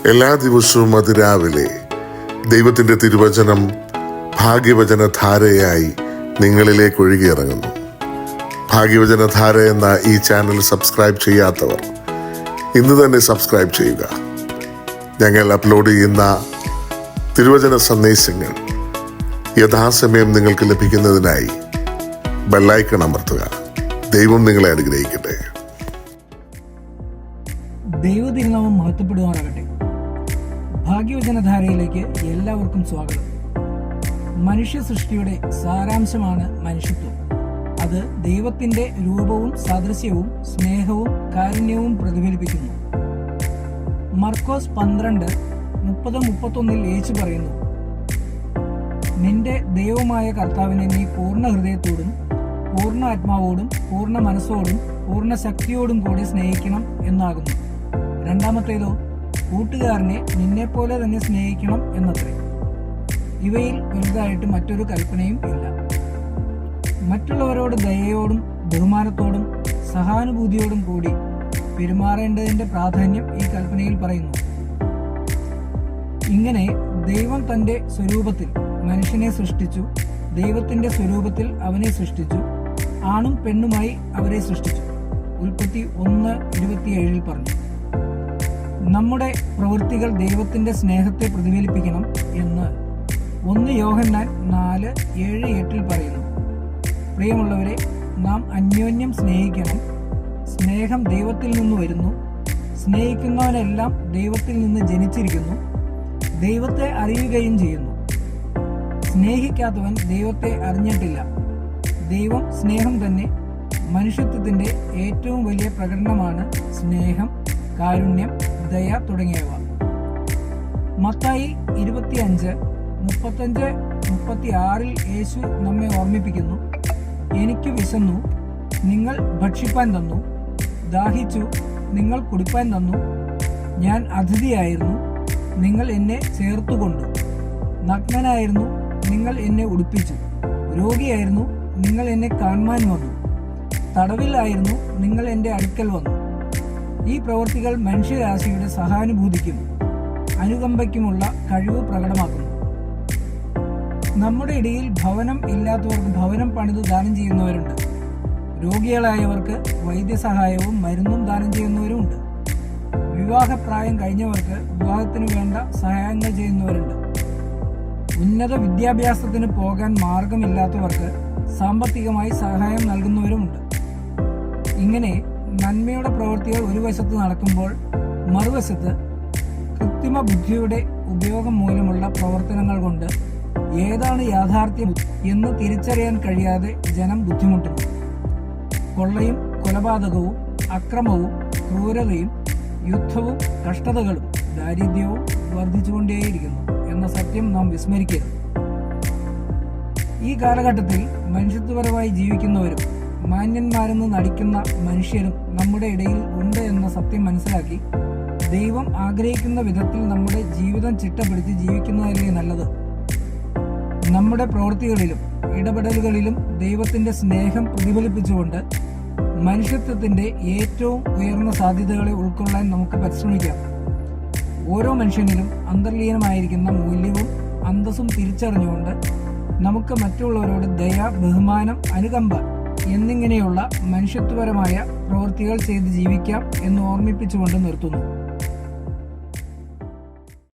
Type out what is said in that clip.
എല്ലാ ദിവസവും അതിരാവിലെ ദൈവത്തിൻ്റെ തിരുവചനം ഭാഗ്യവചനധാരയായി നിങ്ങളിലേക്ക് ഒഴുകിയിറങ്ങുന്നു. ഭാഗ്യവചനധാര എന്ന ഈ ചാനൽ സബ്സ്ക്രൈബ് ചെയ്യാത്തവർ ഇന്ന് തന്നെ സബ്സ്ക്രൈബ് ചെയ്യുക. ഞങ്ങൾ അപ്ലോഡ് ചെയ്യുന്ന തിരുവചന സന്ദേശങ്ങൾ യഥാസമയം നിങ്ങൾക്ക് ലഭിക്കുന്നതിനായി ബെല്ലൈക്കൺ അമർത്തുക. ദൈവം നിങ്ങളെ അനുഗ്രഹിക്കട്ടെ. ദൈവതിരുനാമം മഹത്വപ്പെടുവാനാകട്ടെ. ഭാഗ്യവചനധാരയിലേക്ക് എല്ലാവർക്കും സ്വാഗതം. മനുഷ്യ സൃഷ്ടിയുടെ സാരാംശമാണ് മനുഷ്യത്വം. അത് ദൈവത്തിന്റെ രൂപവും സാദൃശ്യവും സ്നേഹവും കാരുണ്യവും പ്രതിഫലിപ്പിക്കുന്നു. മർക്കോസ് 12:30-31 യേശു പറയുന്നു, നിന്റെ ദൈവമായ കർത്താവിനെ നീ പൂർണ്ണ ഹൃദയത്തോടും പൂർണ്ണ ആത്മാവോടും പൂർണ്ണ മനസ്സോടും പൂർണ്ണ ശക്തിയോടും കൂടി സ്നേഹിക്കണം എന്നാകുന്നു. രണ്ടാമത്തേതോ കൂട്ടുകാരനെ നിന്നെപ്പോലെ തന്നെ സ്നേഹിക്കണം എന്നത്രേ. ഇവയിൽ വലുതായിട്ട് മറ്റൊരു കൽപ്പനയും ഇല്ല. മറ്റുള്ളവരോട് ദയയോടും ബഹുമാനത്തോടും സഹാനുഭൂതിയോടും കൂടി പെരുമാറേണ്ടതിന്റെ പ്രാധാന്യം ഈ കൽപ്പനയിൽ പറയുന്നു. ഇങ്ങനെ ദൈവം തന്റെ സ്വരൂപത്തിൽ മനുഷ്യനെ സൃഷ്ടിച്ചു. ദൈവത്തിന്റെ സ്വരൂപത്തിൽ അവനെ സൃഷ്ടിച്ചു. ആണും പെണ്ണുമായി അവരെ സൃഷ്ടിച്ചു. ഉൽപ്പത്തി 1:27 പറഞ്ഞു. നമ്മുടെ പ്രവൃത്തികൾ ദൈവത്തിന്റെ സ്നേഹത്തെ പ്രതിഫലിപ്പിക്കണം എന്ന് 1 യോഹന്നാൻ 4:7-8 പറയുന്നു. പ്രിയമുള്ളവരെ, നാം അന്യോന്യം സ്നേഹിക്കണം. സ്നേഹം ദൈവത്തിൽ നിന്ന് വരുന്നു. സ്നേഹിക്കുന്നവനെല്ലാം ദൈവത്തിൽ നിന്ന് ജനിച്ചിരിക്കുന്നു, ദൈവത്തെ അറിയുകയും ചെയ്യുന്നു. സ്നേഹിക്കാത്തവൻ ദൈവത്തെ അറിഞ്ഞിട്ടില്ല. ദൈവം സ്നേഹം തന്നെ. മനുഷ്യത്വത്തിന്റെ ഏറ്റവും വലിയ പ്രകടനമാണ് സ്നേഹം, കാരുണ്യം, ദയ തുടങ്ങിയവ. മത്തായി 25:35-36 യേശു നമ്മെ ഓർമ്മിപ്പിക്കുന്നു, എനിക്ക് വിശന്നു, നിങ്ങൾ ഭക്ഷിപ്പാൻ തന്നു, ദാഹിച്ചു, നിങ്ങൾ കുടിപ്പാൻ തന്നു, ഞാൻ അതിഥിയായിരുന്നു, നിങ്ങൾ എന്നെ ചേർത്തുകൊണ്ടു, നഗ്നനായിരുന്നു, നിങ്ങൾ എന്നെ ഉടുപ്പിച്ചു, രോഗിയായിരുന്നു, നിങ്ങൾ എന്നെ കാണുവാൻ വന്നു, തടവിലായിരുന്നു, നിങ്ങൾ എൻ്റെ അടുക്കൽ വന്നു. ഈ പ്രവൃത്തികൾ മനുഷ്യരാശിയുടെ സഹാനുഭൂതിക്കും അനുകമ്പയ്ക്കുമുള്ള കഴിവ് പ്രകടമാക്കുന്നു. നമ്മുടെ ഇടയിൽ ഭവനം ഇല്ലാത്തവർക്ക് ഭവനം പണിത് ദാനം ചെയ്യുന്നവരുണ്ട്. രോഗികളായവർക്ക് വൈദ്യസഹായവും മരുന്നും ദാനം ചെയ്യുന്നവരുമുണ്ട്. വിവാഹപ്രായം കഴിഞ്ഞവർക്ക് വിവാഹത്തിന് വേണ്ട സഹായങ്ങൾ ചെയ്യുന്നവരുണ്ട്. ഉന്നത വിദ്യാഭ്യാസത്തിന് പോകാൻ മാർഗമില്ലാത്തവർക്ക് സാമ്പത്തികമായി സഹായം നൽകുന്നവരുമുണ്ട്. ഇങ്ങനെ നന്മയുടെ പ്രവൃത്തികൾ ഒരു വശത്ത് നടക്കുമ്പോൾ മറുവശത്ത് കൃത്രിമ ബുദ്ധിയുടെ ഉപയോഗം മൂലമുള്ള പ്രവർത്തനങ്ങൾ കൊണ്ട് ഏതാണ് യാഥാർത്ഥ്യം എന്ന് തിരിച്ചറിയാൻ കഴിയാതെ ജനം ബുദ്ധിമുട്ടുന്നു. കൊള്ളയും കൊലപാതകവും അക്രമവും ക്രൂരതയും യുദ്ധവും കഷ്ടതകളും ദാരിദ്ര്യവും വർദ്ധിച്ചുകൊണ്ടേയിരിക്കുന്നു എന്ന സത്യം നാം വിസ്മരിക്കരുത്. ഈ കാലഘട്ടത്തിൽ മനുഷ്യത്വപരമായി ജീവിക്കുന്നവരും മാന്യന്മാരെന്ന് നടിക്കുന്ന മനുഷ്യരും നമ്മുടെ ഇടയിൽ ഉണ്ട് എന്ന സത്യം മനസ്സിലാക്കി ദൈവം ആഗ്രഹിക്കുന്ന വിധത്തിൽ നമ്മുടെ ജീവിതം ചിട്ടപ്പെടുത്തി ജീവിക്കുന്നതല്ലേ നല്ലത്. നമ്മുടെ പ്രവൃത്തികളിലും ഇടപെടലുകളിലും ദൈവത്തിന്റെ സ്നേഹം പ്രതിഫലിപ്പിച്ചുകൊണ്ട് മനുഷ്യത്വത്തിന്റെ ഏറ്റവും ഉയർന്ന സാധ്യതകളെ ഉൾക്കൊള്ളാൻ നമുക്ക് പരിശ്രമിക്കാം. ഓരോ മനുഷ്യനിലും അന്തർലീനമായിരിക്കുന്ന മൂല്യവും അന്തസ്സും തിരിച്ചറിഞ്ഞുകൊണ്ട് നമുക്ക് മറ്റുള്ളവരോട് ദയ, ബഹുമാനം, അനുകമ്പ എന്നിങ്ങനെയുള്ള മനുഷ്യത്വപരമായ പ്രവൃത്തികൾ ചെയ്ത് ജീവിക്കാം എന്ന് ഓർമ്മിപ്പിച്ചുകൊണ്ട് നിർത്തുന്നു.